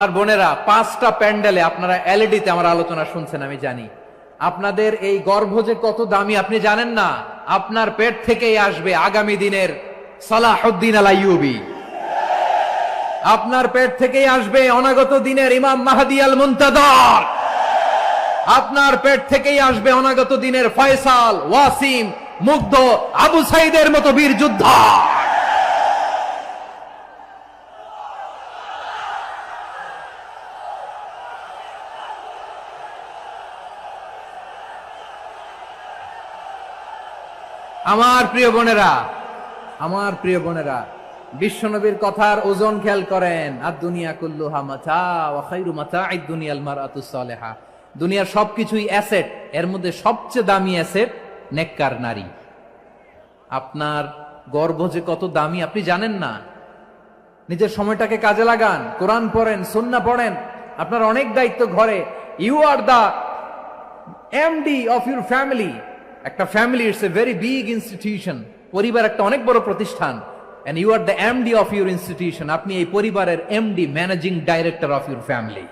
আর বোনেরা, 5টা প্যান্ডেলে আপনারা এলইডিতে আমার আলোচনা শুনছেন, আমি জানি। আপনাদের এই গর্ভ যে কত দামি আপনি জানেন না। আপনার পেট থেকেই আসবে আগামী দিনের সালাহুদ্দিন আল আইয়ুবী। আপনার পেট থেকেই আসবে অনাগত দিনের ইমাম মাহদী আল মুনতাযর। আপনার পেট থেকেই আসবে অনাগত দিনের ফয়সাল, ওয়াসিম, মুগ্ধ, আবু সাইদের মতো বীর যোদ্ধা। আমার প্রিয় বোনেরা, আমার প্রিয় বোনেরা, বিশ্বনবীর কথার ওজন খেয়াল করেন। আর দুনিয়া কুল্লুহা মাতা ওয়া খায়রু মাতা'আদ দুনিয়াল মারআতুস সালিহা। দুনিয়ার সবকিছুই অ্যাসেট, এর মধ্যে সবচেয়ে দামি অ্যাসেট নেককার নারী। আপনার গর্ভ যে কত দামি আপনি জানেন না। নিজের সময়টাকে কাজে লাগান, কোরআন পড়েন, সুন্নাহ পড়েন। আপনার অনেক দায়িত্ব ঘরে। You are the MD of your family. একটা family it's a very big institution. পরিবার একটা অনেক বড় প্রতিষ্ঠান। And you are the MD of your institution. আপনি এই পরিবারের MD, managing director of your family.